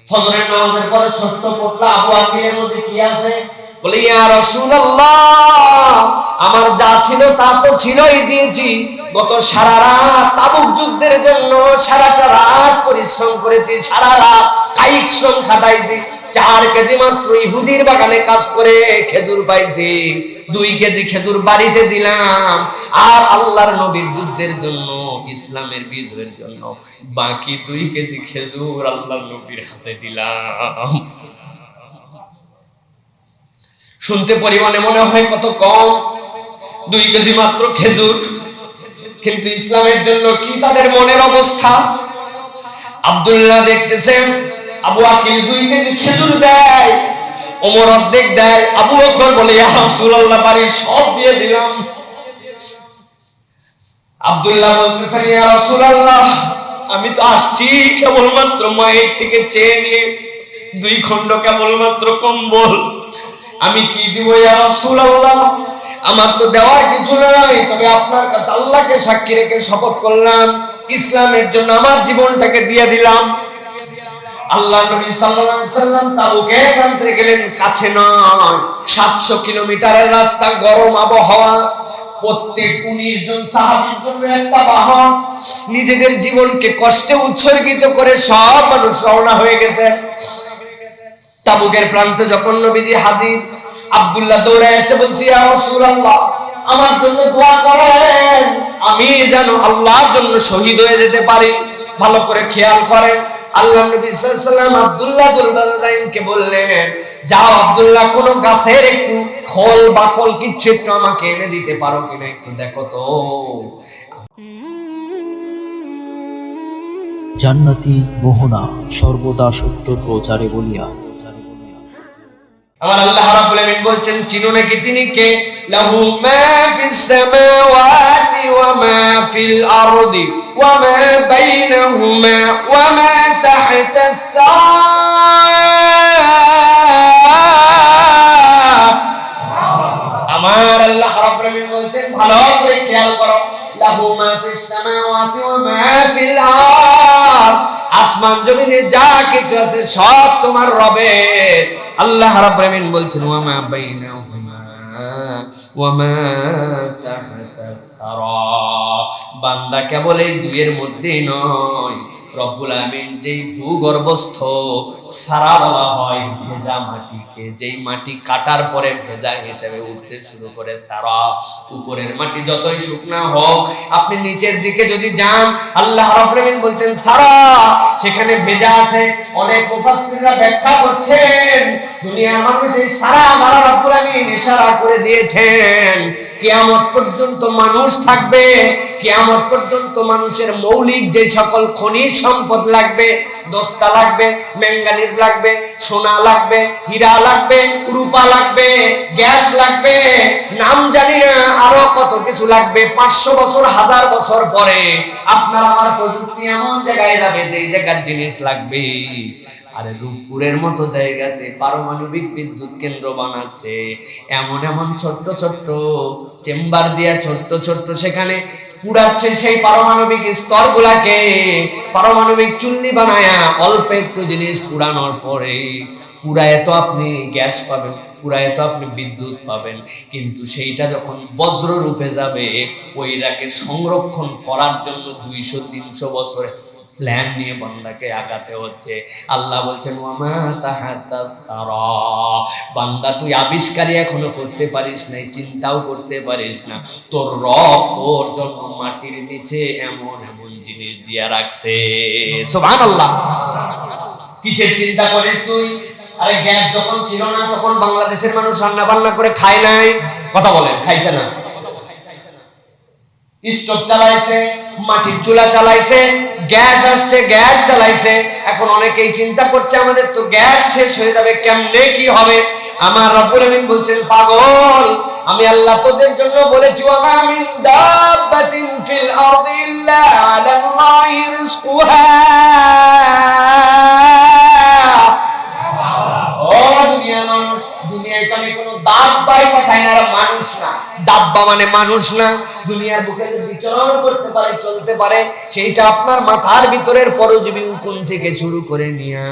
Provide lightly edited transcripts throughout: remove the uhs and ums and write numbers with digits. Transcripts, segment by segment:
ফজরের নামাজের পরে ছোট্ট পোটলা আবু আকিলের মধ্যে কি আছে? বলে ইয়া রাসূলুল্লাহ, আমার যা ছিল তা তো ছিলই, দিয়েছি। গত সারা রাত তাবুক যুদ্ধের জন্য সারাটা রাত পরিশ্রম করেছি, সারা রাত কায়িক শ্রম খাটাইছি। 4 কেজি মাত্র ইহুদির বাগানে কাজ করে খেজুর পাইছি, 2 কেজি খেজুর বাড়িতে দিলাম। আর আল্লাহর নবীর যুদ্ধের জন্য, ইসলামের বিজয়ের জন্য বাকি 2 কেজি খেজুর আল্লাহর নবীর হাতে দিলাম। শুনতে পরিমাণে মনে হয় কত কম, 2 কেজি মাত্র খেজুর, কিন্তু ইসলামের জন্য কি তাদের মনের অবস্থা। আব্দুল্লাহ দেখতেছেন আবু আকিল 2 কেজি খেজুর দেয়, ওমর অর্ধেক দেয়, আবু বকর বলে ইয়া রাসূলুল্লাহ বাড়ি সব দিয়ে দিলাম। আব্দুল্লাহ বলতেছেন ইয়া রাসূলুল্লাহ, আমি তো আসছি কেবলমাত্র মায়ের থেকে চেয়ে নিয়ে 2 খণ্ড কেবলমাত্র কম্বল, আমি কি দিব ইয়া রাসূলুল্লাহ? আমার তো দেওয়ার কিছু নাই, তবে আপনার কাছে আল্লাহকে সাক্ষী রেখে শপথ করলাম, ইসলামের জন্য আমার জীবনটাকে দিয়ে দিলাম। আল্লাহ নবী সাল্লাল্লাহু আলাইহি সাল্লাম তাবুকে প্রান্তে গেলেন, কাছে নয়, 700 কিলোমিটারের রাস্তা, গরম আবহাওয়া। প্রত্যেক 19 জন সাহাবীর জন্য একটা বাহন, নিজেদের জীবনকে কষ্টে উৎসর্গিত করে সব মানুষ রওনা হয়ে গেছে। তাবুকের প্রান্তে যখন নবীজি হাজির, আব্দুল্লাহ দৌড়ে এসে বলছি ইয়া রাসূলুল্লাহ, আমার জন্য দোয়া করেন, আমি যেন আল্লাহর জন্য শহীদ হয়ে যেতে পারি। ভালো করে খেয়াল করেন, আল্লাহ নবী সাল্লাল্লাহু আলাইহি সাল্লাম আব্দুল্লাহ দুল বালদাইনকে বললেন, যাও আব্দুল্লাহ, কোন গাছের একটু খোল বাকল কিছু একটু আমাকে এনে দিতে পারো কিনা, একটু দেখো তো। জান্নাতি মোহনা, সর্বদা সত্যর প্রচারে বলিয়া। আমার আল্লাহ রাব্বুল আলামিন বলছেন, চিনো নাকি তিনি কে? লাহু মা ফিস সামাওয়াতি ওয়া মা ফিল আরদি ওয়া মা বাইনাহুমা ওয়া মা তাহতাস সারা। আমার আল্লাহ রাব্বুল আলামিন বলছেন, ভালো করে খেয়াল করো, লাহু মা ফিস সামাওয়াতি ওয়া মা ফিল আরদ, আসমান জমিনে যা কিছু আছে সব তোমার রবের। আল্লাহ রাব্বুল আলামিন বলছেন, ওয়া মা বাইনাহুমা ওয়া মা তাহতাস সারা, বান্দা কেবল এই দুইয়ের মধ্যেই নয়, রব্বুল আমিন যেই ভূগর্ভস্থ সারা বলা হয় ভেজা মাটিকে, যেই মাটি কাটার পরে ভেজা হিসেবে উঠতে শুরু করে সারা, উপরের মাটি যতই শুকনা হোক, আপনি নিচের দিকে যদি যান, আল্লাহ রাব্বুল আমিন বলছেন সারা, সেখানে ভেজা আছে। অনেক মুফাসসিররা ব্যাখ্যা করছেন, দুনিয়ার মানুষ এই সারা আল্লাহ রাব্বুল আমিন ইশারা করে দিয়েছেন, কিয়ামত পর্যন্ত মানুষ থাকবে, কিয়ামত পর্যন্ত মানুষের মৌলিক যে সকল খনিজ সম্পদ লাগবে, দস্তা লাগবে, ম্যাঙ্গানিজ লাগবে, সোনা লাগবে, হীরা লাগবে, রূপা লাগবে, গ্যাস লাগবে, নাম জানি না আরো কত কিছু লাগবে। 500 বছর 1000 বছর পরে আপনার আমার প্রযুক্তি এমন জায়গায় যাবে যে এই জায়গার জিনিস লাগবে। আরে রূপপুরের মতো জায়গাতে পারমাণবিক বিদ্যুৎ কেন্দ্র বানাচ্ছে, এমন এমন ছোট্ট ছোট্ট চেম্বার দিয়া ছোট্ট ছোট্ট সেখানে পুড়াচ্ছে সেই পারমাণবিক স্তরগুলাকে, পারমাণবিক চুল্লি বানায়া অল্প একটু জিনিস পুড়ানোর পরে পুরায় তো আপনি গ্যাস পাবেন, পুরায় তো আপনি বিদ্যুৎ পাবেন, কিন্তু সেইটা যখন বজ্র রূপে যাবে, ওইটাকে সংরক্ষণ করার জন্য 200-300 বছর প্ল্যান নিয়ে বান্দাকে আগাতে হচ্ছে। আল্লাহ বলছেন, ওয়ামা তাহাতাস সারা, বান্দা তুই আবিষ্কারই এখনো করতে পারিস নাই, চিন্তাও করতে পারিস না, তোর রব তোর জন্য মাটির নিচে এমন এমন জিনিস দিয়া রাখছে। সুবহানাল্লাহ। কিসের চিন্তা করিস তুই? আরে গ্যাস যখন ছিল না তখন বাংলাদেশের মানুষ রান্না বান্না করে খায় নাই? কথা বলেন, খাইছে না? স্টোভ চালাইছে, মাটির চুলা চালাইছে, গ্যাস আসছে, গ্যাস চালাইছে। এখন অনেকেই চিন্তা করছে আমাদের তো গ্যাস শেষ হয়ে যাবে, কেমনে কি হবে? আমার রব্বুল আমিন বলছেন, পাগল, আমি আল্লাহ তোদের জন্য বলেছি, ওয়া মা মিন দাব্বাতিন ফিল আরদি ইল্লা আলাল্লাহি রিজকুহা। ও দুনিয়ার মানুষ, দুনিয়ায় তো আমি কোনো দাব্বাই পাঠাই না, মানুষ না, দাব্বা বাবা মানে মানুষ না, দুনিয়ার বুকে বিচরণ করতে পারে, চলতে পারে, সেইটা আপনার মাথার ভিতরের পরজীবী উকুন থেকে শুরু করে নিয়া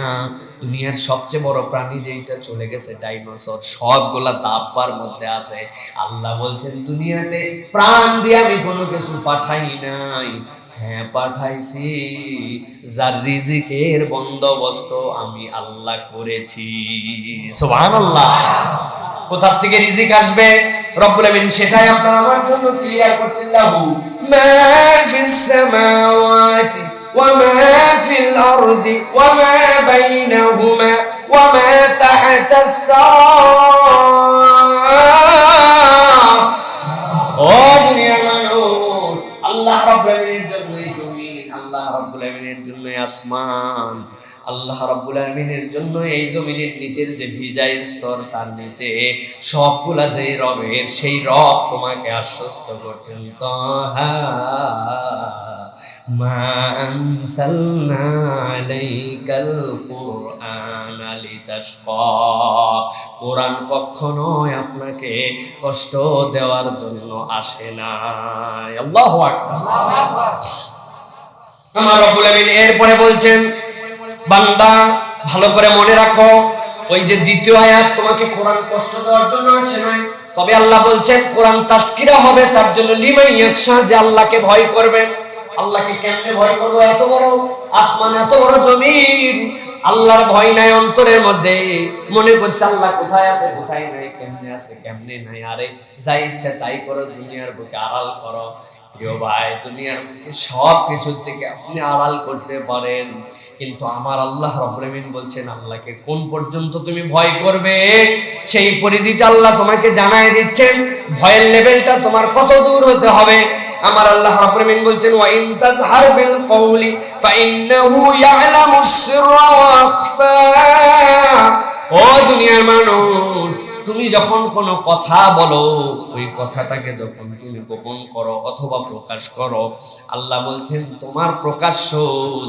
দুনিয়ার সবচেয়ে বড় প্রাণী যেটা চলে গেছে ডাইনোসর, সবগুলা দাব্বার মধ্যে আছে। আল্লাহ বলছেন দুনিয়াতে প্রাণ দিয়ে আমি কোনো কিছু পাঠাই নাই, হ্যাঁ পাঠাইছি, যার রিজিকের বন্দোবস্ত আমি আল্লাহ করেছি। সুবহানাল্লাহ। কোথা থেকে রিজিক আসবে রব্বুল আমিন সেটাই আপনার আমার জন্য ক্লিয়ার করছেন। লাহু মা ফিস সামাওয়াতি ওয়া মা ফিল আরদি ওয়া মা বাইনাহুমা ওয়া মা তাহতাস সারা। ও দুনিয়ার মানুষ, আল্লাহ রাব্বুল আমিনের জন্যই জমিন, আল্লাহ রাব্বুল আমিনের জন্যই আসমান, আল্লাহ রাব্বুল আমিনের জন্য এই জমিনের নিচের যে ভিজা স্তর তার নিচে সবগুলা যে রবের, সেই রব তোমাকে আশ্বস্ত করছেন তাহা মা আনসালনা আলাইকাল কুরআনা লিতাশকা। কোরআন কখনোই আপনাকে কষ্ট দেওয়ার জন্য আসে না। আল্লাহু আকবার। আমার রব্বুল আমিন এরপরে বলছেন বান্দা ভালো করে মনে রাখো, ওই যে দ্বিতীয় আয়াত তোমাকে কোরআন কষ্ট দেওয়ার জন্য আসে নাই, তবে আল্লাহ বলছেন কোরআন তাজকিরা হবে তার জন্য লিমান ইয়াখশা, যে আল্লাহকে ভয় করবেন। আল্লাহকে কেমনে ভয় করবো? এত বড় আসমান, এত বড় জমিন, আল্লাহর ভয় নাই অন্তরের মধ্যে, মনে করছে আল্লাহ কোথায় আছে কোথায় নাই, কেমনে আছে কেমনে নাই, আরে যা ইচ্ছা তাই করো, দুনিয়ার বুকে আড়াল করো। প্রিয় ভাই, দুনিয়ার বুকে সব কিছুর থেকে আপনি আড়াল করতে পারেন, কিন্তু আমার আল্লাহ রাব্বুল আমিন বলছেন আল্লাহকে কোন পর্যন্ত তুমি ভয় করবে সেই পরিধিটা আল্লাহ তোমাকে জানায় দিচ্ছেন, ভয়ের লেভেলটা তোমার কত দূর হতে হবে। আমার আল্লাহ রাব্বুল আমিন বলছেন ওয়া ইন তাজহার বিল কওলি ফাইন্নাহু ইয়ালামুস সিররা ওয়া আখফা। ও দুনিয়ার মানুষ, তুমি যখন কোনো কথা বলো, ওই কথাটাকে যখন তুমি গোপন করো অথবা প্রকাশ করো, আল্লাহ বলছেন তোমার প্রকাশ্য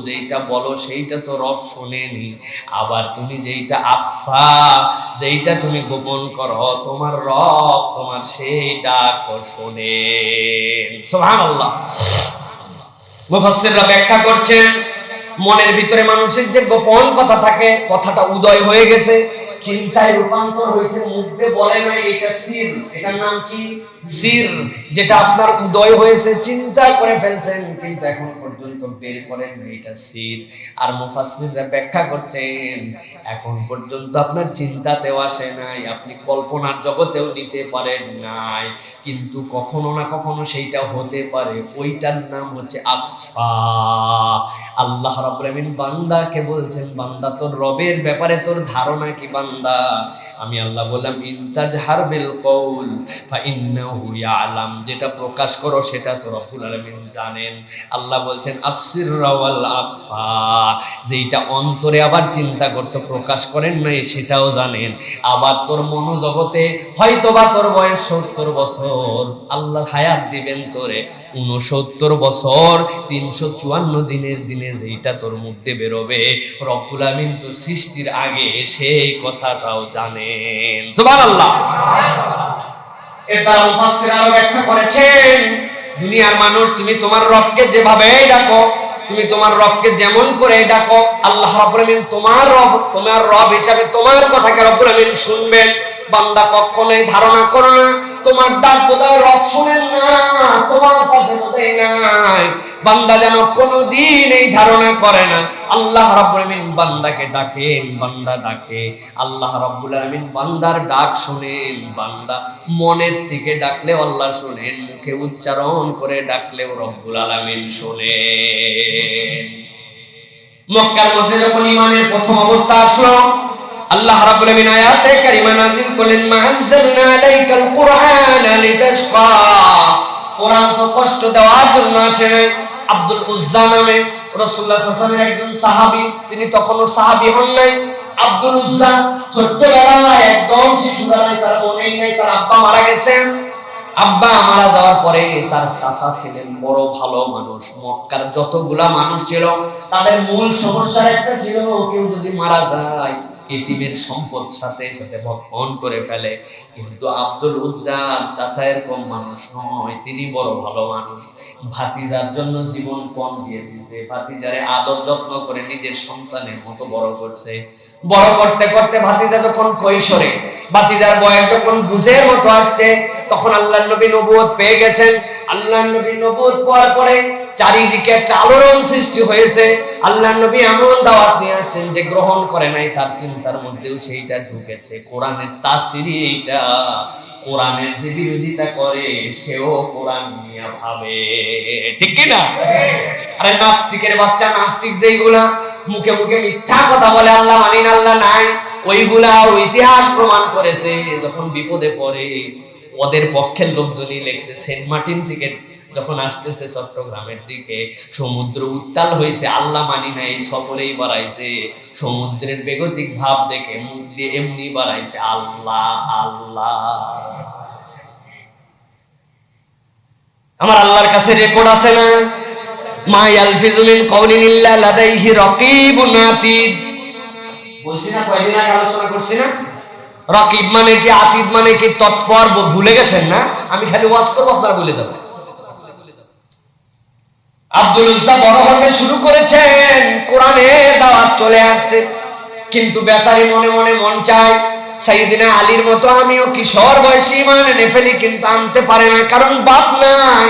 যেইটা বলো সেইটা তো রব শোনেনি, আবার তুমি যেইটা আখফা, যেইটা তুমি গোপন করো, তোমার রব তোমার সেই ডাক শোনেন। সুবহানাল্লাহ। মুফাসসিররা ব্যাখ্যা করছেন মনের ভিতরে মানুষের যে গোপন কথা থাকে, কথাটা উদয় হয়ে গেছে, চিন্তায় রূপান্তর হয়েছে, মুখে বলে নাই, এটা সির। এটার নাম কি? সির। যেটা আপনার উদয় হয়েছে, চিন্তা করে ফেলছেন কিন্তু এখন পর্যন্ত বের করেন না, এটা সির। আর মুফাসসিররা ব্যাখ্যা করছেন এখন পর্যন্ত আপনার চিন্তাতেও আসে নাই, আপনি কল্পনার জগতেও নিতে পারেন নাই, কিন্তু কখনো না কখনো সেইটা হতে পারে, ওইটার নাম হচ্ছে আখফা। আল্লাহ রাব্বুল আমিন বান্দাকে বলছেন বান্দা তোর রবের ব্যাপারে তোর ধারণা কি বান্দা? আমি আল্লাহ বললাম ইনতাজহার বিল কওল ফাইন্নাহু ইয়ালাম, যেটা প্রকাশ করো সেটা তো রব্বুল আলামিন জানেন। আল্লাহ বলছেন আসসিররা ওয়াল আখফা, যেটা অন্তরে আবার চিন্তা করছো প্রকাশ করেন নাই সেটাও জানেন। আবার তোর মনোজগতে হয়তোবা তোর বয়স 70 বছর, আল্লাহ হায়াত দিবেন তোরে 69 বছর 354 দিনের দিনে যেটা তোর মধ্যে বেরোবে, রব্বুল আমিন তোর সৃষ্টির আগে সেই কথাটাও জানেন। সুবহানাল্লাহ। এবার মুফাসসির আরো ব্যাখ্যা করেছেন দুনিয়ার মানুষ, তুমি তোমার রবকে যেভাবে ডাকো, তুমি তোমার রবকে যেমন করে ডাকো, আল্লাহ রাব্বুল আমিন তোমার রব হিসাবে তোমার কথাকে রব্বুল আমিন শুনবেন। বান্দা কখনোই ধারণা করো না তোমার ডাক বোধহয় রব শুনেন না, তোমার পাশে বোধহয় নাই। বান্দা যেন কোনোদিন এই ধারণা করে না আল্লাহ রাব্বুল আমিন বান্দাকে ডাকেন, বান্দা ডাকে, আল্লাহ রাব্বুল আমিন বান্দার ডাক শুনেন। বান্দা মনের থেকে ডাকলেও আল্লাহ শুনেন, মুখে উচ্চারণ করে ডাকলেও রব্বুল আলামিন শুনেন। মক্কার মধ্যে যখন ঈমানের প্রথম অবস্থা আসলো, আল্লাহ রাব্বুল আমিন আয়াতে কারিমা নাযিল করলেন মা আনজালনা আলাইকাল কুরআনা লিতাশকা। কোরআন তো কষ্ট দেওয়ার জন্য আসে নাই। আব্দুল উজ্জা নামে রাসূলুল্লাহ সাল্লাল্লাহু আলাইহি ওয়াসাল্লামের একজন সাহাবী, তিনি তখনও সাহাবী হন নাই। আব্দুল উজ্জা ছোট্টবেলায় একদম শিশুবেলায় তার মনেই নাই, তার আব্বা মারা গেছেন। আব্বা মারা যাওয়ার পরে তার চাচা ছিলেন বড় ভালো মানুষ। মক্কার যতগুলা মানুষ ছিল তাদের মূল সমস্যার একটা ছিল, কেউ যদি মারা যায় এতিমের সম্পদ সাথে সাথে ভক্ষণ করে ফেলে। কিন্তু আব্দুল উজ্জার চাচা এরকম মানুষ নয়, তিনি বড় ভালো মানুষ। ভাতিজার জন্য জীবন পণ দিয়ে দিয়েছে, ভাতিজারে আদর যত্ন করে নিজের সন্তানের মতো বড় করছে। বড় করতে করতে ভাতিজা যখন কৈশোরে, ভাতিজার বয়স যখন বুঝের মতো আসছে, তখন আল্লাহর নবী নবুয়ত পেয়ে গেছেন। আল্লাহর নবী নবুয়ত পাওয়ার পরে চারিদিকে একটা আলোড়ন সৃষ্টি হয়েছে। আল্লাহর নবী এমন দাওয়াত নিয়ে আসছেন যে গ্রহণ করে নাই, তার চিন্তার মধ্যেও সেইটা ঢুকেছে। কোরআনের তাসিরি এইটা, কোরআনের যে বিরোধিতা করে সেও কোরআন নিয়ে ভাবে, ঠিক কি না? আরে নাস্তিকের বাচ্চা, নাস্তিক যেইগুলা মুখে মুখে মিথ্যা কথা বলে, আল্লাহ মানি না, আল্লাহ নাই, ওইগুলা ইতিহাস প্রমাণ করেছে যখন বিপদে পড়ে ওদের পক্ষের লোকজনই লেখছে। সেন্ট মার্টিন থেকে যখন আসতেছে চট্টগ্রামের দিকে, সমুদ্র উত্তাল হয়েছে, আল্লাহ মানি না এই সফরেই বাড়াইছে। সমুদ্রের বেগতিক ভাব দেখে মুখ দিয়ে এমনি বাড়াইছে আল্লাহ আল্লাহ। আমার আল্লাহর কাছে রেকর্ড আছে না, মা ইয়ালফিজু মিন কাউলিন ইল্লা লাদাইহি রাকিবুন আতীদ। বলছি না, কয়দিন আগে আলোচনা করছি না, রাকিব মানে কি, আতীদ মানে কি, তৎপর। ভুলে গেছেন না? আমি খালি ওয়াজ করব, আপনারা ভুলে যাবেন। আব্দুল উজ্জা বড় হতে শুরু করেছেন, কোরআনের দাওয়াত চলে আসছে, কিন্তু বেচারি মনে মনে মন চায় সাইয়েদিনা আলীর মতো আমিও কিশোর বয়সী ঈমান এনে ফেলি, কিন্তু আনতে পারে না, কারণ বাপ নাই,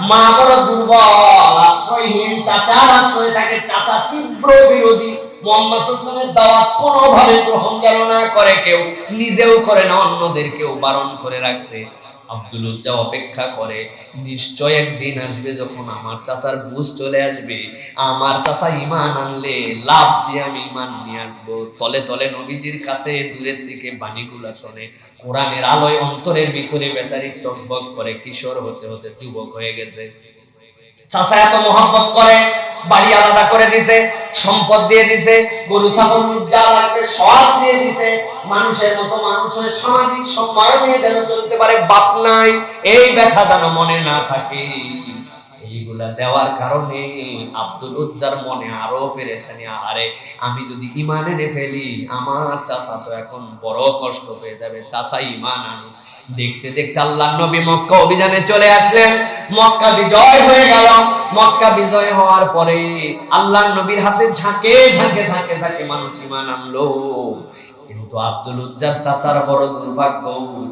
মা বড় দুর্বল, আশ্রয়হীন, চাচার আশ্রয় থাকে, চাচা তীব্র বিরোধী। মুহাম্মদ সাল্লাল্লাহু আলাইহি ওয়াসাল্লামের দাওয়াত কোনোভাবে গ্রহণ যেন না করে কেউ, নিজেও করে না, অন্যদেরকেও বারণ করে রাখছে। আব্দুল উজ্জা অপেক্ষা করে, নিশ্চয় একদিন আসবে যখন আমার চাচার বুঝ চলে আসবে, আমার চাচা ঈমান আনলে লাভ দিয়ে আমি ঈমান নিয়ে আসবো। তলে তলে নবীজির কাছে দূরের থেকে বাণীগুলা শোনে, কোরআনের আলোয় অন্তরের ভিতরে বেচারি টকবক করে, কিশোর হতে হতে যুবক হয়ে গেছে। চাচা এত মহব্বত করে, বাড়ি আলাদা করে দিছে, সম্পদ দিয়ে দিছে, গরু ছাগল যা লাগবে সব দিয়ে দিছে, মানুষের মতো মানুষের সামাজিক সম্মান নিয়ে যেন চলতে পারে। বাপ নাই, এই ব্যথা যেন মনে না থাকে। এইগুলা দেওয়ার কারণে আব্দুল উজ্জার মনে আরো পেরেশানি, আরে আমি যদি ঈমান এনে ফেলি, আমার চাচা তো এখন বড় কষ্ট পেয়ে যাবে, চাচা ঈমান আনুক। দেখতে দেখতে আল্লাহর নবী মক্কা অভিযানে চলে আসলেন, মক্কা বিজয় হয়ে গেল। মক্কা বিজয় হওয়ার পরে আল্লাহর নবীর হাতে ঝাঁকে ঝাঁকে ঝাঁকে ঝাঁকে মানুষ ঈমান আনলো। কিন্তু আব্দুল উজ্জার চাচার বড় দুর্ভাগ্য,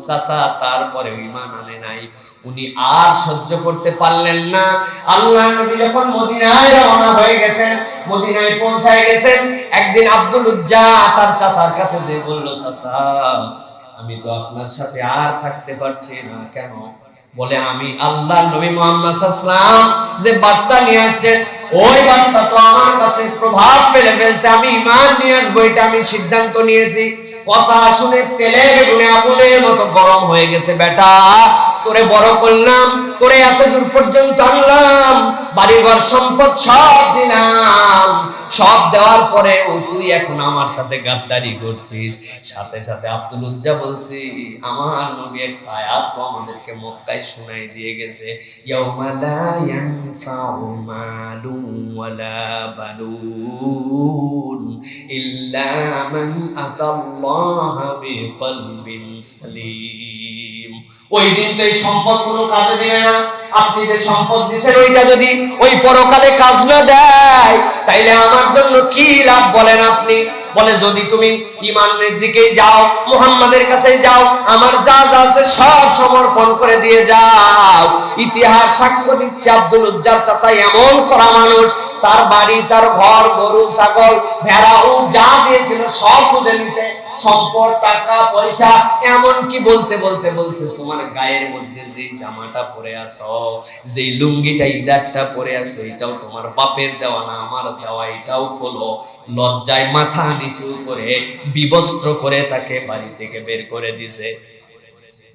চাচা তারপরে ঈমান আনে নাই। উনি আর সহ্য করতে পারলেন না। আল্লাহর নবী যখন মদিনায় রওনা হয়ে গেছেন, মদিনায় পৌঁছায় গেছেন, একদিন আব্দুল উজ্জা তার চাচার কাছে যে বলল, চাচা আমি তো আপনার সাথে আর থাকতে পারছি না। কেন? বলে আমি আল্লাহর নবী মুহাম্মদ সাল্লাল্লাহু আলাইহি ওয়াসাল্লাম যে বার্তা নিয়ে আসছেন, ওই বার্তা তো আমার কাছে প্রভাব ফেলে ফেলছে, আমি ঈমান নিয়ে আসবো, এটা আমি সিদ্ধান্ত নিয়েছি। কথা শুনে তেলে বেগুনে আগুনের মতো গরম হয়ে গেছে। বেটা, তোরে বড় করলাম, তোরে এত দূর পর্যন্ত আনলাম, বাড়িঘর সম্পদ সব দিলাম, সব দেওয়ার পরে ও তুই এখন আমার সাথে গাদ্দারি করছিস। সাথে সাথে আব্দুল উজ্জা বলছি, আমার নবী একটা আয়াত তো আমাদেরকে মক্কায় শোনাই দিয়ে গেছে, ইয়াউমা লা ইয়ানফাউ মালুন ওয়ালা বানুন ইল্লা মান আতাল্লাহা বিকলবিন সালিম। ওই দিন তো এই সম্পদ কোনো কাজে দিবে না। আপনি যে সম্পদ দিচ্ছেন ওইটা যদি ওই পরকালে কাজ না দেয়, তাইলে আমার জন্য কি লাভ বলেন আপনি? বলে যদি তুমি ঈমানের দিকেই যাও, মুহাম্মাদের কাছে যাও, আমার যা যা আছে সব সমর্পণ করে দিয়ে যাও। ইতিহাস সাক্ষ্য দিচ্ছে আব্দুল উজ্জার চাচা এমন করা মানুষ, তার বাড়ি, তার ঘর, গরু ছাগল ভেড়া উট যা দিয়েছিল সব বুঝে নিতে, সম্পদ টাকা পয়সা, এমন কি বলতে বলতে বলছে তোমার গায়ের মধ্যে যে জামাটা পরে আছো, যে লুঙ্গিটা ইদারটা পরে আছো, এটাও তোমার বাপের দেওয়া না, আমার দেওয়া, এটাও খোলো। লজ্জায় মাথা নিচু করে বিবস্ত্র করে তাকে বাড়ি থেকে বের করে দিছে।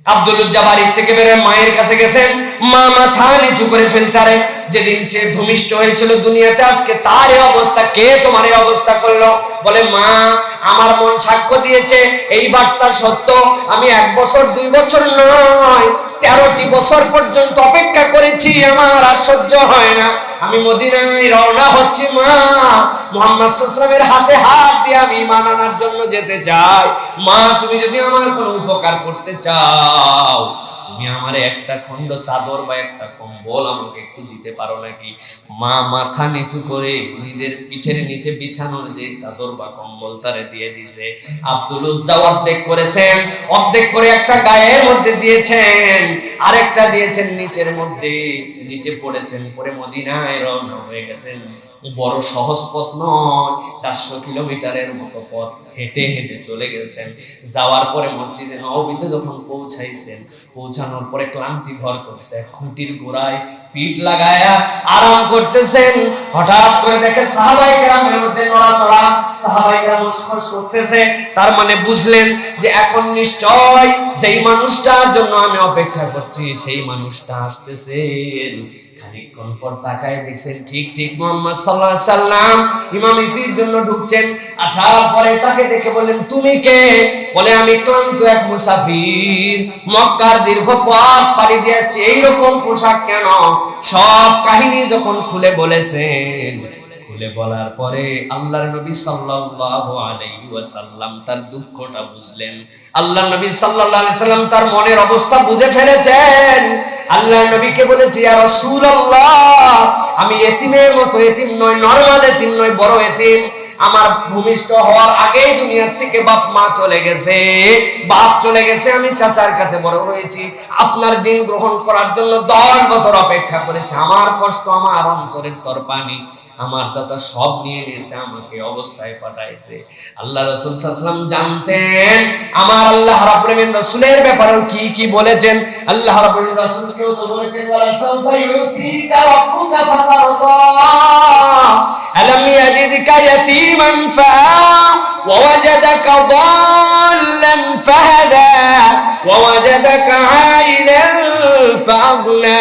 আব্দুল উজ্জা বাড়ি থেকে বের হয়ে মায়ের কাছে গেছেন, মা মাথা নিচু করে ফেলছে, আরে যেদিন সে ভূমিষ্ঠ হয়েছিল দুনিয়াতে, আজকে তার এই অবস্থা, কে তোমার এই অবস্থা করলো? বলে মা, আমার মন সাক্ষ্য দিয়েছে এই বার্তা সত্য। আমি 1 বছর 2 বছর নয়, 13টি বছর পর্যন্ত অপেক্ষা করেছি, আমার আর সহ্য হয় না, আমি মদিনায় রওনা হচ্ছি মা। মুহাম্মদ সাল্লাল্লাহু আলাইহি ওয়াসাল্লামের হাতে হাত দিয়ে আমি ঈমান আনার জন্য যেতে চাই। মা, তুমি যদি আমার কোনো উপকার করতে চাও, তুমি আমারে একটা খণ্ড চাদর বা একটা কম্বল আমাকে একটু দিতে পারো নাকি? মা মাথা নিচু করে নিজের পিঠের নিচে বিছানোর যে চাদর বা কম্বল তারে দিয়ে দিয়েছে। আব্দুল উজ্জা অর্ধেক করেছেন, অর্ধেক করে একটা গায়ের মধ্যে দিয়েছেন, আরেকটা দিয়েছেন নিচের মধ্যে, নিচে পড়েছেন, পরে মদিনায় রওনা হয়ে গেছেন। বড় সহজ পথ নয়, 400 কিলোমিটারের মতো পথ হেঁটে হেঁটে চলে গেছেন। যাওয়ার পরে মসজিদে নববীতে যখন পৌঁছাইছেন, পৌঁছানোর পরে ক্লান্তি ভর করছে, খুঁটির গোড়ায় পিঠ লাগায়া আরাম করতেছেন। হঠাৎ করে দেখে সাহাবায়ে কেরামের মধ্যে নড়াচড়া, সাহাবায়ে কেরাম উসখুস করতেছে। তার মানে বুঝলেন যে এখন নিশ্চয় সেই মানুষটার জন্য আমি অপেক্ষা করছি, সেই মানুষটা আসতেছেন। খানিকক্ষণ পর তাকায় দেখছেন ঠিক ঠিক মুহাম্মদ সাল্লাল্লাহু আলাইহি সাল্লাম ইমামতির জন্য ঢুকছেন। আসার পরে তাকে দেখে বললেন, তুমি কে? বলে, আমি ক্লান্ত এক মুসাফির, মক্কার দীর্ঘ পথ পাড়ি দিয়ে আসছি। এইরকম পোশাক কেন? সব কাহিনী যখন খুলে বলেছেন, খুলে বলার পরে আল্লাহর নবী সাল্লাল্লাহু আলাইহি ওয়াসাল্লাম তার দুঃখটা বুঝলেন। আল্লাহর নবী সাল্লাল্লাহু আলাইহি সাল্লাম তার মনের অবস্থা বুঝে ফেলেছেন। আল্লাহর নবীকে বলেছে, ইয়া রাসূলুল্লাহ, আমি এতিমের মতো এতিম নয়, নরমাল এতিম নয়, বড় এতিম। আমার ভূমিষ্ঠ হওয়ার আগেই দুনিয়ার থেকে বাপ মা চলে গেছে, বাপ চলে গেছে, আমি চাচার কাছে বড় হয়েছি। আপনার দিন গ্রহণ করার জন্য 10 বছর অপেক্ষা করেছে। আমার কষ্ট, আমার অন্তরের তরপানি আমার চাচা সব নিয়ে নিয়েছে, আমাকে অবস্থায় পাঠাইছে। আল্লাহ রাসূল সাল্লাল্লাহু আলাইহি ওয়াসাল্লাম জানতেন আমার আল্লাহ রাব্বুল আলামিন রাসূলের ব্যাপারে কি কি বলেছেন। আল্লাহ রাব্বুল আলামিন রাসূলকেও তো বলেছেন, ওয়ালা সাওফা ইউতিকা রাব্বুকা ফাতারদা আলাম ইয়াজিদকা ইয়াতীমান ফাআ ওয়া ওয়াজাদাকা দাল্লান ফাহাদা ওয়া ওয়াজাদাকা আইলান ফাআগনা।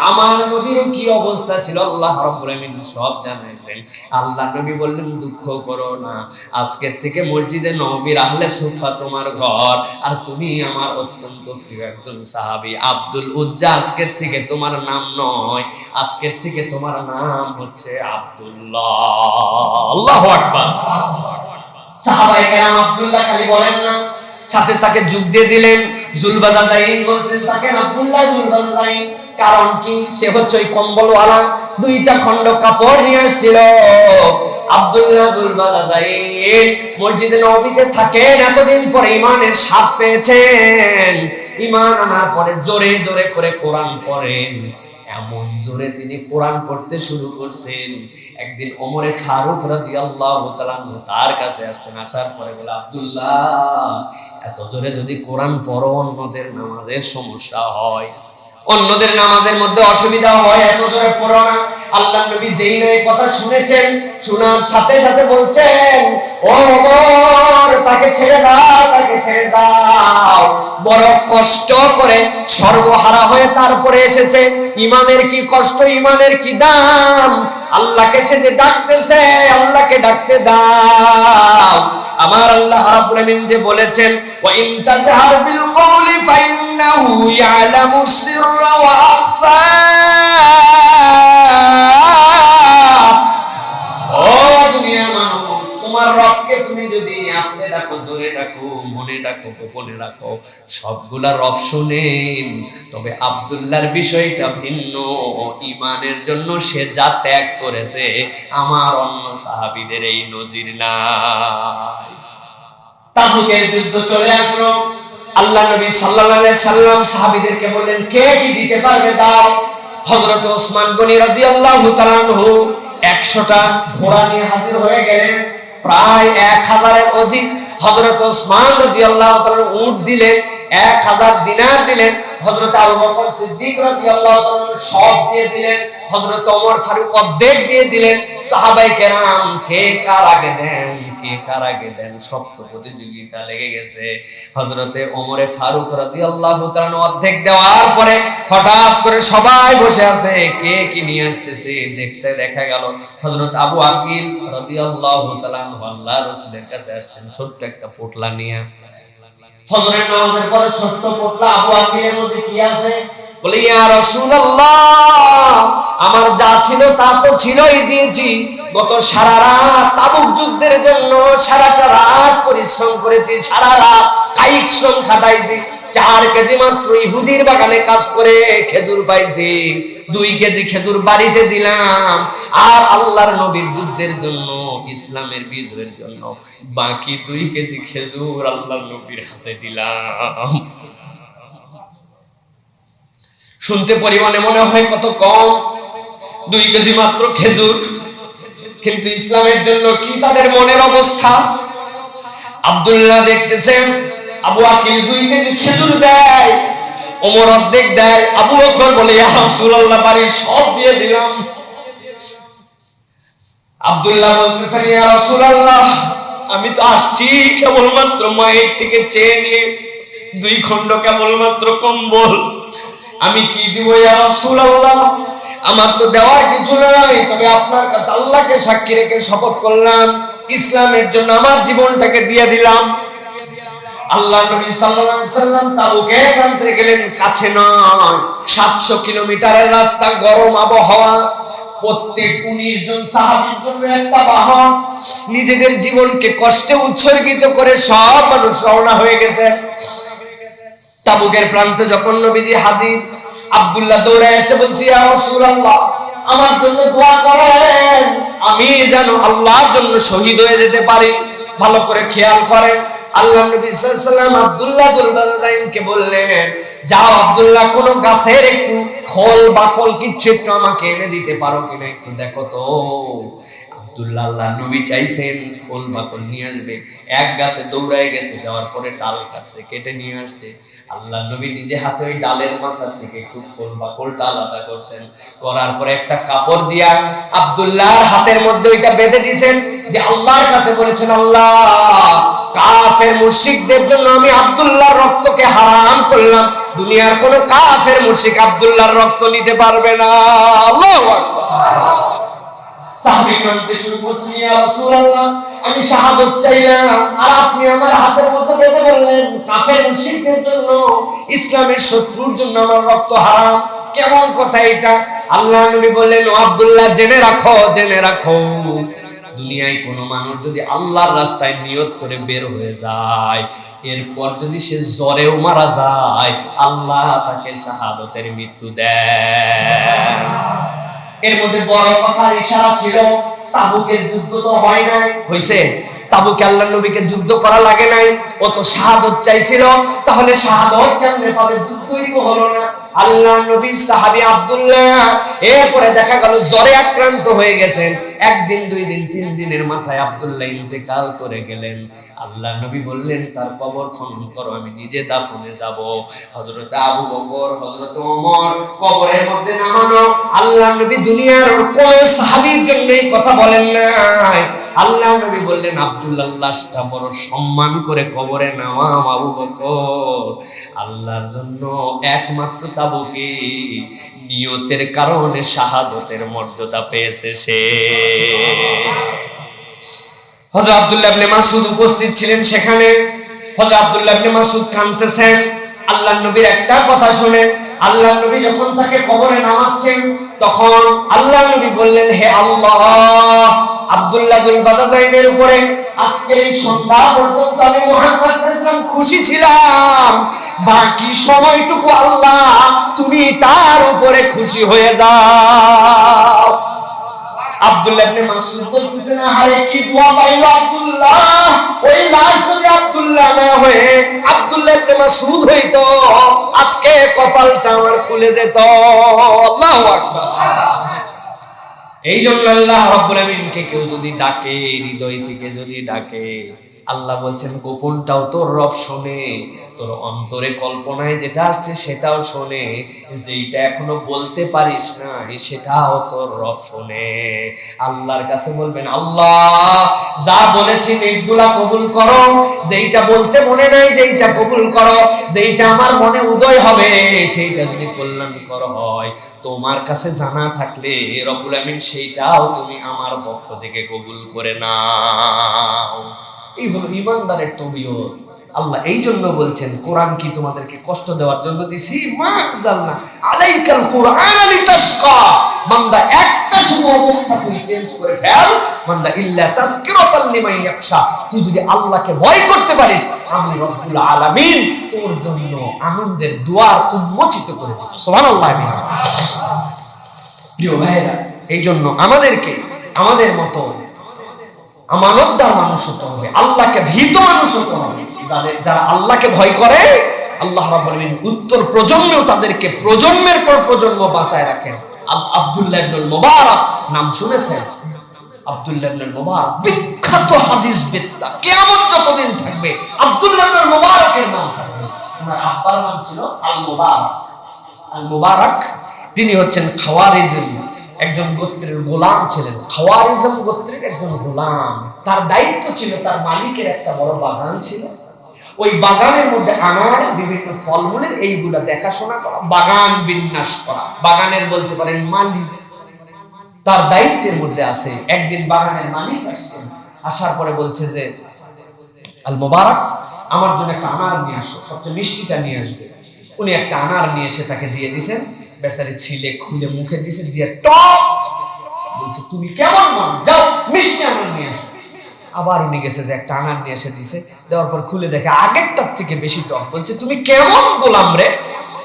আমার নবীর কি অবস্থা ছিল আল্লাহ রাব্বুল আলামিন সব জানাইছেন। আল্লাহ নবী বললেন, দুঃখ করো না, আজকের থেকে মসজিদে নববীর আহলে সুফা তোমার ঘর, আর তুমি আমার অত্যন্ত প্রিয় একজন সাহাবী আব্দুল উজ্জা। আজকের থেকে তোমার নাম নয়, আজকের থেকে তোমার নাম হচ্ছে আব্দুল্লাহ। আল্লাহু আকবার। সাহাবায়ে কেরাম আব্দুল্লাহ খালি বলেন না, সাথে তাকে যোগ দিয়ে দিলেন। জুলবাজাদাইন বলতেন তাকে আব্দুল্লাহ জুলবাজাদাইন। কারণ কি? সে হচ্ছে ওই কম্বলওয়ালা, 2টা খণ্ড কাপড় নিয়ে আসছিল। আব্দুল্লাহ জুলবাজাদাইন মসজিদে নববীতে থাকেন, এতদিন পরে ঈমানের স্বাদ পেয়েছেন। ঈমান আনার পরে জোরে জোরে করে কোরআন পড়েন। এমন জোরে তিনি কোরআন পড়তে শুরু করছেন, একদিন ওমরে ফারুক রাদিয়াল্লাহু তাআলা তার কাছে আসছেন। আসার পরে বলে, আব্দুল্লাহ, এত জোরে যদি কোরআন পড়ো অন্যদের নামাজের সমস্যা হয়, অন্যদের নামাজের মধ্যে অসুবিধা হয়, এত জোরে পড়ো না। আল্লাহর নবী যেই এই কথা শুনেছেন, শোনার সাথে সাথে বলছেন, ও ওমর, তাকে ছেড়ে দাও, তাকে ছেড়ে দাও। বড় কষ্ট করে সর্বহারা হয়ে তারপরে এসেছে। ইমানের কি কষ্ট, ইমানের কি দাম। আল্লাহকে সে যে ডাকতেছে, আল্লাহকে ডাকতে দাও। আমার আল্লাহ রাব্বুল আমিন যে বলেছেন, ওয়া ইন তাজহার বিল কওলি ফাইন্নাহু ইয়ালামুস সিররা ওয়া আখফা। ও দুনিয়ার মানুষ, তোমার রবকে তুমি যদি আস্তে ডাকো, জোরে ডাকো, মনে ডাকো, গোপনে রাখো, সবগুলা রব শুনেন। তবে আব্দুল্লাহর বিষয়টা ভিন্ন। ঈমানের জন্য সে যা ত্যাগ করেছে, আমার অন্য সাহাবীদের এই নজির নাই। তাবুকের যুদ্ধ চলে আসলো। আল্লাহ নবী সাল্লাল্লাহু আলাইহি সাল্লাম সাহাবীদেরকে বললেন, কে কি দিতে পারবে দাও। হযরত ওসমান গনি রাদিয়াল্লাহু তাআলা আনহু 100টা ঘোড়া নিয়ে হাজির হয়ে গেলেন, প্রায় 1000-এর অধিক। হযরত ওসমান রাদিয়াল্লাহু তাআলা উট দিলেন, 1000 দিনার দিলেন। হযরত আবু বকর সিদ্দিক রাদিয়াল্লাহু তাআলা সব দিয়ে দিলেন। হযরত ওমর ফারুক অর্ধেক দিয়ে দিলেন। সাহাবায়ে কেরাম কে কার আগে দেন সপ্ত প্রতিযোগিতা লেগে গেছে। হযরতে ওমরে ফারুক রাদিয়াল্লাহু তাআলা অর্ধেক দেওয়ার পরে হঠাৎ করে সবাই বসে আছে, কে কি নিয়ে আসতেছে দেখতে দেখা গেল হযরত আবু আকিল রাদিয়াল্লাহু তাআলা আল্লাহর রাসূলের কাছে আসছেন ছোট্ট একটা পোটলা নিয়ে। ফজরের নামাজের পরে ছোট্ট পোটলা, আবু আকিলের মধ্যে কি আছে? বলে ইয়া রাসূলুল্লাহ, আমার যা ছিল তা তো ছিলই, দিয়েছি। গত সারা রাত তাবুক যুদ্ধের জন্য সারাটা রাত পরিশ্রম করেছি, সারা রাত কায়িক শ্রম খাটাইছি। 4 কেজি মাত্র ইহুদির বাগানে কাজ করে খেজুর পাইছি, 2 কেজি খেজুর বাড়িতে দিলাম। আর আল্লাহর নবীর যুদ্ধের জন্য, ইসলামের বিজয়ের জন্য বাকি 2 কেজি খেজুর আল্লাহর নবীর হাতে দিলাম। শুনতে পরিমাণে মনে হয় কত কম, 2 কেজি মাত্র খেজুর, কিন্তু ইসলামের জন্য কি তাদের মনের অবস্থা। আব্দুল্লাহ দেখতেছেন আবু আকিল 2 কেজি খেজুর দেয়, ওমর অর্ধেক দেয়। আবু বকর বলে ইয়া রাসূলুল্লাহ, বাড়ির সব দিয়ে দিলাম। আব্দুল্লাহ বলতেছেন ইয়া রাসূলুল্লাহ, আমি তো আসছি কেবলমাত্র মায়ের থেকে চেয়ে নিয়ে 2 খণ্ড কেবলমাত্র কম্বল, আমি কি দিব ইয়া রাসূলুল্লাহ? আমার তো দেওয়ার কিছু নাই, তবে আপনার কাছে আল্লাহকে সাক্ষী রেখে শপথ করলাম, ইসলামের জন্য আমার জীবনটাকে দিয়ে দিলাম। আল্লাহ নবী সাল্লাল্লাহু আলাইহি সাল্লাম তাবুকে প্রান্তে গেলেন, কাছে নয়, 700 কিলোমিটারের রাস্তা, গরম আবহাওয়া। প্রত্যেক 19 জন সাহাবীর জন্য একটা বাহন, নিজেদের জীবনকে কষ্টে উৎসর্গিত করে সব মানুষ রওনা হয়ে গেছে। তাবুকের প্রান্তে যখন নবীজি হাজির, আব্দুল্লাহ দৌড়ে এসে বলছে ইয়া রাসূলুল্লাহ, আমার জন্য দোয়া করেন, আমি যেন আল্লাহর জন্য শহীদ হয়ে যেতে পারি। ভালো করে খেয়াল করেন, আল্লাহ নবী সাল্লাল্লাহু আলাইহি ওয়াসাল্লাম আব্দুল্লাহ দুলবাদাইনকে বললেন, যাও আব্দুল্লাহ, কোন গাছের একটু খোল বাকল কিছু একটু আমাকে এনে দিতে পারো কিনা, একটু দেখো তো। আব্দুল্লাহ আল্লাহ নবী চাইছেন খোল বাকল নিয়ে আসবে, এক গাছে দৌড়ায় গেছে, যাওয়ার পরে ডাল কাটছে, কেটে নিয়ে আসছে। আল্লাহ নবী নিজে হাতে ওই ডালের মাথা থেকে একটু খোল বাকলটা আলাদা করছেন, করার পরে একটা কাপড় দিয়া আব্দুল্লাহর হাতের মধ্যে ওইটা বেঁধে দিয়েছেন, যে আল্লাহর কাছে বলেছেন, আল্লাহ, কাফের মুশরিকদের জন্য আমি আব্দুল্লাহর রক্তকে হারাম করলাম, দুনিয়ার কোন কাফের মুশরিক আব্দুল্লাহর রক্ত নিতে পারবে না। আল্লাহু আকবার। সাহাবী কাঁদতে শুরু করলেন, ইয়া রাসূলুল্লাহ, আমি শাহাদাত চাইলাম, আর আপনি আমার হাতের মধ্যে বেঁধে বললেন কাফের মুশরিকদের জন্য, ইসলামের শত্রুর জন্য আমার রক্ত হারাম। কেমন কথা এটা? আল্লাহ নবী বললেন, ও আব্দুল্লাহ, জেনে রাখো, দুনিয়ায় কোনো মানুষ যদি আল্লাহর রাস্তায় নিয়ত করে বের হয়ে যায়, এরপর যদি সে জ্বরেও মারা যায়, আল্লাহ তাকে শাহাদাতের মৃত্যু দেয়। এর মধ্যে বড় কথার ইশারা ছিল, তাবুকের যুদ্ধ তো হয় নাই, হইছে তাবুকে আল্লাহর নবীকে যুদ্ধ করা লাগে নাই, ও তো শাহাদাত চাইছিল, তাহলে শাহাদাত কেমনে পাবে? যুদ্ধই তো হলো না। আল্লাহর নবীর সাহাবী আব্দুল্লাহ এরপরে দেখা গেল জ্বরে আক্রান্ত হয়ে গেছেন, 1 দিন 2 দিন 3 দিনের মাথায় আব্দুল্লাহ ইন্তেকাল করে গেলেন। আল্লাহর নবী বললেন, তার কবর খনন করো, আমি নিজে দাফনে যাব। হযরত আবু বকর, হযরত ওমর কবরের মধ্যে নামানো। আল্লাহর নবী দুনিয়ার কোন সাহাবীর জন্য এই কথা বলেন নাই। আল্লাহর নবী বললেন, আব্দুল্লাহর লাশটা বড় সম্মান করে কবরে নামাও আবু বকর, আল্লাহর জন্য একমাত্র তাবুকে নিয়তের কারণে শাহাদাতের মর্যাদা পেয়েছে সে। হযরত আব্দুল্লাহ ইবনে মাসউদ উপস্থিত ছিলেন সেখানে। হযরত আব্দুল্লাহ ইবনে মাসউদ কাঁদতেছেন আল্লাহর নবীর একটা কথা শুনে। আল্লাহর নবী যখন তাকে কবরে নামাচ্ছেন, তখন আল্লাহর নবী বললেন, হে আল্লাহ, আব্দুল্লাহ দুলবাদাইনের উপরে আজকে এই সন্ধ্যা পর্যন্ত আমি মুহাম্মদ সাল্লাল্লাহু আলাইহি ওয়াসাল্লাম খুশি ছিলাম, বাকি সময়টুকু আল্লাহ তুমি তার উপরে খুশি হয়ে যাও। আব্দুল্লাহ ইবনে মাসউদ বলতেছেন, আরে কি দোয়া পাইলো আব্দুল্লাহ, ওই লাশ যদি আব্দুল্লাহ না হয়ে আব্দুল্লাহ ইবনে মাসউদ হইতো, আজকে কপালটা আমার খুলে যেত। আল্লাহু আকবার। এই জন্য আল্লাহ রাব্বুল আমিনকে কেউ যদি ডাকে, হৃদয় থেকে যদি ডাকে, আল্লাহ বলছেন গোপনটাও তোর রব শোনে, তোর অন্তরে কল্পনায় যেটা আসছে সেটাও শোনে, যেটা এখনো বলতে পারিস না সেটাও তোর রব শোনে। আল্লাহর কাছে বলবেন, আল্লাহ যা বলেছি নেকগুলা কবুল করো, যেইটা বলতে মনে নাই যেইটা কবুল করো, যেইটা আমার মনে উদয় হবে সেইটা যদি কল্যাণকর হয় তোমার কাছে জানা থাকলে রব্বুল আমিন সেইটাও তুমি আমার পক্ষ থেকে কবুল করে নাও। এই হলো ঈমানদারের তবিয়ত। আল্লাহ এই জন্য বলছেন কোরআন কি তোমাদেরকে কষ্ট দেওয়ার জন্য দিছি? মা জালনা আলাইকাল কুরআন লিতাশকা। বান্দা একটা শুধু অবস্থা তুই চেঞ্জ করে ফেল, বান্দা ইল্লা তাযকিরাতাল লিমান ইয়াখশা। তুই যদি আল্লাহকে ভয় করতে পারিস আমি রব্বুল আলামিন তোর জন্য আনন্দের দুয়ার উন্মোচিত করে দেব। সুবহানাল্লাহ। প্রিয় ভাইরা, এই জন্য আমাদেরকে আমাদের মতো আমানতদার মানুষ হতে হবে, আল্লাহকে ভীত মানুষ হতে হবে। যারা আল্লাহকে ভয় করে আল্লাহ রাব্বুল আলামিন উত্তর প্রজন্মেও তাদেরকে প্রজন্মের পর প্রজন্ম বাঁচায় রাখেন। আব্দুল্লাহ ইবনুল মুবারক নাম শুনেছেন? আব্দুল্লাহ ইবনুল মুবারক বিখ্যাত হাদিস বেত্তা, কিয়ামত যতদিন থাকবে আব্দুল্লাহ ইবনুল মুবারকের নাম থাকবে। ওনার আব্বার নাম ছিল আল মুবারক। আল মুবারক তিনি হচ্ছেন খাওয়ারিজম একজন গোত্রের গোলাম ছিলেন। খাওয়ারিজম গোত্রের একজন গোলাম, তার দায়িত্ব ছিল তার মালিকের একটা বড় বাগান ছিল, ওই বাগানের মধ্যে আনার বিভিন্ন ফলমূলের এইগুলা দেখাশোনা করা, বাগান বিন্যাস করা। বাগানের বলতে পারেন মালিক, তার দায়িত্বের মধ্যে আছে। একদিন বাগানের মালিক আসছেন, আসার পরে বলছে যে আল মুবারক আমার জন্য একটা আনার নিয়ে আসো, সবচেয়ে মিষ্টিটা নিয়ে আসবে। উনি একটা আনার নিয়ে এসে তাকে দিয়ে দিয়েছেন। বেচারি ছিলে খুলে মুখে দিয়েছে, দিয়ে টক বলছে তুমি কেমন মানুষ, যাও মিষ্টি আনার নিয়ে আসো। আবার উনি গেছে যে একটা আনার নিয়ে এসে দিয়েছে, দেওয়ার পর খুলে দেখে আগেরটার থেকে বেশি টক। বলছে তুমি কেমন গোলাম রে,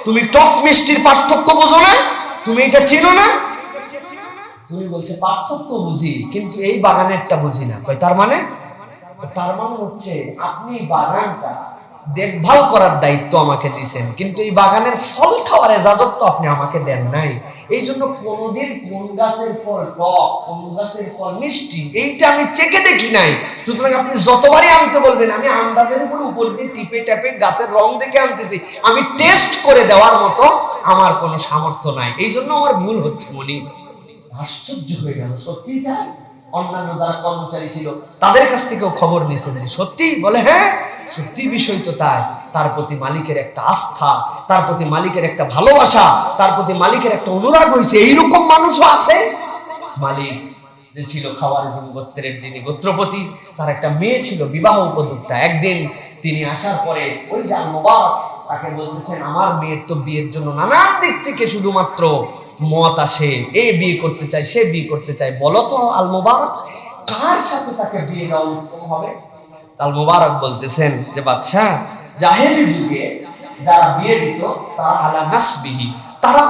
তুমি টক মিষ্টির পার্থক্য বোঝো না, তুমি এটা চিনো না? তুমি বলছে পার্থক্য বুঝি কিন্তু এই বাগানেরটা বুঝি না। তার মানে হচ্ছে আপনি বাগানটা দেখভাল করার দায়িত্ব আমাকে দিয়েছেন, কিন্তু এই বাগানের ফল খাওয়ার ইজাজত তো আপনি আমাকে দেন নাই। এই জন্য কোনদিন কোন গাছের ফল টক, কোন গাছের ফল মিষ্টি এইটা আমি চেকে দেখি নাই। সুতরাং আপনি যতবারই আনতে বলবেন আমি আন্দাজের উপর দিয়ে টিপে টাপে গাছের রং দেখে আনতেছি, আমি টেস্ট করে দেওয়ার মতো আমার কোনো সামর্থ্য নাই। এই জন্য আমার ভুল হচ্ছে। মনি আশ্চর্য হয়ে গেল, সত্যি তাই? অন্যান্য যারা কর্মচারী ছিল তাদের কাছ থেকেও খবর নিয়েছেন যে সত্যি, বলে হ্যাঁ সত্যি, বিষয় তো তাই। তার প্রতি মালিকের একটা আস্থা, তার প্রতি মালিকের একটা ভালোবাসা, তার প্রতি মালিকের একটা অনুরাগ হয়েছে। এইরকম মানুষও আছে। মালিক যে ছিল খাওয়ারিজম গোত্রের যিনি গোত্রপতি, তার একটা মেয়ে ছিল বিবাহ উপযুক্ত। একদিন তিনি আসার পরে ওই যে আল মুবারক তাকে বলতেছেন আমার মেয়ের তো বিয়ের জন্য নানান দিক থেকে শুধুমাত্র মত আসে, এ বিয়ে করতে চাই, সে বিয়ে করতে চাই, বলো তো আল মুবারক কার সাথে তাকে বিয়ে দেওয়া উত্তম হবে? আল মুবারক বলতেছেন যে বাদশা, জাহেলি যুগে যারা বিয়ে দিত তারা আলা নাসবিহি, তারা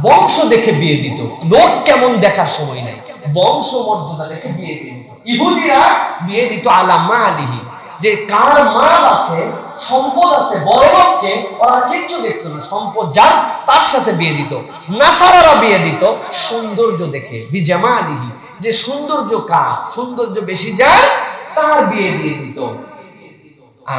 বংশ দেখে বিয়ে দিত। লোক কেমন দেখার সময় নাই, বংশ মর্যাদা দেখে বিয়ে দিত। ইহুদিরা বিয়ে দিত আলা মালিহি, যে কার মাল আছে, সম্পদ আছে, বড় লোককে ওরা কিচ্ছু দেখতো না, সম্পদ যার তার সাথে বিয়ে দিত। নাসারারা বিয়ে দিত সৌন্দর্য দেখে, বিজামালিহি, যে সৌন্দর্য কার, সৌন্দর্য বেশি যার তার বিয়ে দিয়ে দিত।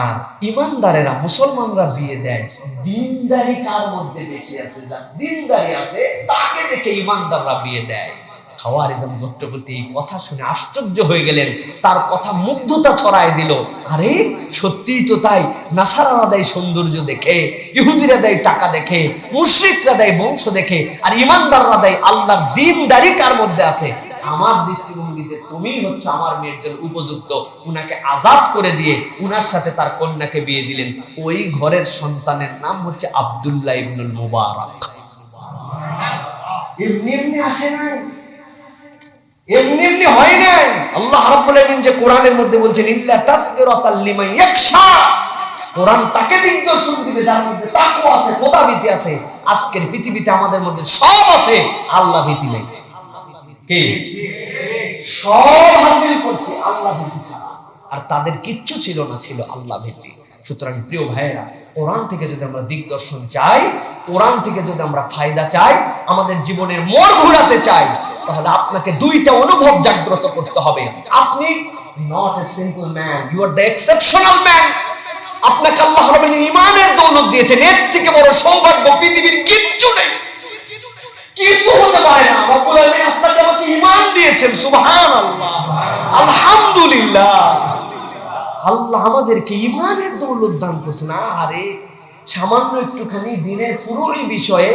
আর ইমানদারেরা মুসলমানরা বিয়ে দেয় দিনদারি কার মধ্যে বেশি আছে, যার দিনদারি আছে তাকে দেখে ইমানদাররা বিয়ে দেয়। খাওয়ারিজম গোত্রপতি এই কথা শুনে আশ্চর্য হয়ে গেলেন, তার কথা মুগ্ধতা ছড়ায় দিল। আরে সত্যিই তো তাই, নাসারারা দেয় সৌন্দর্য দেখে, ইহুদিরা দেয় টাকা দেখে, মুশরিকরা দেয় বংশ দেখে, আর ইমানদাররা দেয় আল্লাহর দিনদারি কার মধ্যে আছে। আমার দৃষ্টিভঙ্গিতে তুমি হচ্ছে আমার মেয়ের জন্য উপযুক্ত। উনাকে আজাদ করে দিয়ে উনার সাথে তার কন্যাকে বিয়ে দিলেন। ওই ঘরের সন্তানের নাম হচ্ছে আব্দুল্লাহ ইবনুল মুবারক। এমনি এমনি আসে না, এমনি এমনি হয় না। আল্লাহ রাব্বুল আলামিন যে কোরআনের মধ্যে বলছেন ইল্লা তাযকিরাতাল লিমান ইয়াখশা, কোরআন তাকে দিগদর্শন দিবে যার মধ্যে তাকওয়া আছে, খোদাভীতি আছে। আজকের পৃথিবীতে আমাদের মধ্যে সব আছে, আল্লাহ ভীতি নাই। কে সব হাসিল করছে আল্লাহ ভীতি ছাড়া, আর তাদের কিচ্ছু ছিল না, ছিল আল্লাহ ভীতি। সুতরাং প্রিয় ভাইয়েরা, কোরআন থেকে যদি আমরা দিগদর্শন চাই, কোরআন থেকে যদি আমরা ফায়দা চাই, আমাদের জীবনের মোড় ঘোরাতে চাই, তাহলে আপনাকে দুইটা অনুভব জাগ্রত করতে হবে। আপনি not a simple man, you are the exceptional man. আপনাকে আল্লাহ রাব্বুল ঈমানের দৌলত দিয়েছেন, এর থেকে বড় সৌভাগ্য পৃথিবীর কিচ্ছু নেই, কিছু হতে পারে না। রব্বুল আলামিন আপনাকে আমাকে ঈমান দিয়েছেন, সুবহানাল্লাহ, আলহামদুলিল্লাহ। আল্লাহ আমাদেরকে ঈমানের দৌলত দান করেছেন। আরে সামান্য একটুখানি দিনের ফুরুই বিষয়ে,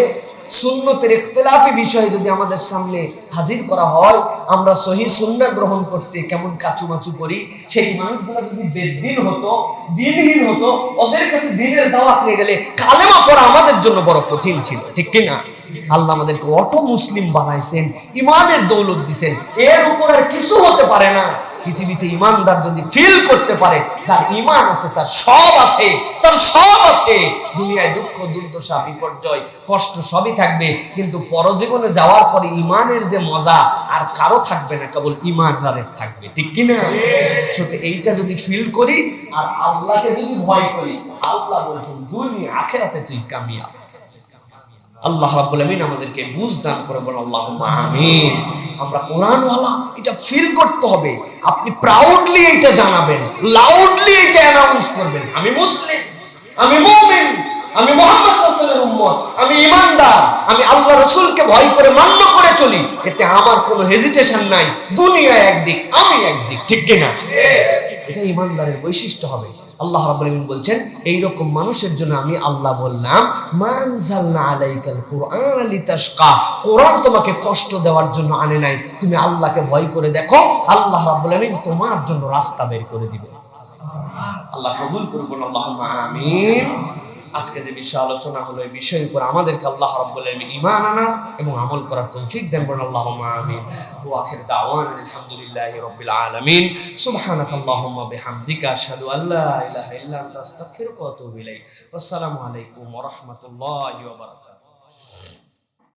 সুন্নতের ইখতিলাফি বিষয়ে যদি আমাদের সামনে হাজির করা হয়, আমরা সহিহ সুন্নাহ গ্রহণ করতে কেমন কাচুমাচু করি। সেই মানুষগুলো যদি বেদ্দিন হতো, দিনহীন হতো, ওদের কাছে দিনের দাওয়াত নিয়ে গেলে কালেমা পড়া আমাদের জন্য বড় কঠিন ছিল, ঠিক কি না? আল্লাহ আমাদেরকে অটো মুসলিম বানাইছেন, ইমানের দৌলত দিয়েছেন, এর উপর আর কিছু হতে পারে না। পৃথিবীতে ইমানদার যদি ফিল করতে পারে যার ইমান আছে, তার সব আছে, তার সব আছে। দুনিয়ায় দুঃখ, দুর্দশা, বিপর্যয়, কষ্ট সবই থাকবে, কিন্তু পরজীবনে যাওয়ার পরে ইমানের যে মজা আর কারো থাকবে না, কেবল ইমানদারের থাকবে, ঠিক কি না? সত্যি এইটা যদি ফিল করি আর আল্লাহকে যদি ভয় করি, আল্লাহ বলছেন দুনিয়া আখিরাতে তুই কামিয়াব। আল্লাহ রাব্বুল আমিন আমাদেরকে বুঝ দান করে, বলেন আল্লাহুম্মা আমিন। আমরা কোরআনওয়ালা, এটা ফিল করতে হবে। আপনি প্রাউডলি এটা জানাবেন, লাউডলি এটা অ্যানাউন্স করবেন, আমি মুসলিম, আমি মুমিন, আমি মুহাম্মদ সাল্লাল্লাহু আলাইহি ওয়াসাল্লামের উম্মত, আমি ঈমানদার, আমি আল্লাহ রাসূলকে ভয় করে মান্য করে চলি। এতে আমার কোনো হেজিটেশন নাই। দুনিয়া একদিক, আমি একদিক, ঠিক কি না? এটা ঈমানদারের বৈশিষ্ট্য হবে। আল্লাহ রাব্বুল আমিন বলছেন, এই রকম মানুষের জন্য আমি আল্লাহ বললাম, মানজালনা আলাইকাল কুরআন লিতাশকা, কোরআন তোমাকে কষ্ট দেওয়ার জন্য আনে নাই, তুমি আল্লাহকে ভয় করে দেখো, আল্লাহ রাব্বুল আমিন তোমার জন্য রাস্তা বের করে দিবেন। আল্লাহ কবুল করুন, আল্লাহুম্মা আমিন। আজকে যে বিষয় আলোচনা হলো, এই বিষয়ের উপর আমাদেরকে আল্লাহ রাব্বুল আলামিন ঈমান আনার এবং আমল করার তৌফিক দেন, বলেন আল্লাহুম্মা আমিন। ওয়া আখির দাওয়ানা আলহামদুলিল্লাহি রাব্বিল আলামিন। সুবহানাকাল্লাহুম্মা বিহামদিকা আশহাদু আল্লা ইলাহা ইল্লা আনতা আস্তাগফিরুকা ওয়া আতুবু ইলাইক। আসসালামু আলাইকুম ওয়া রাহমাতুল্লাহি ওয়া বারাকাতুহু।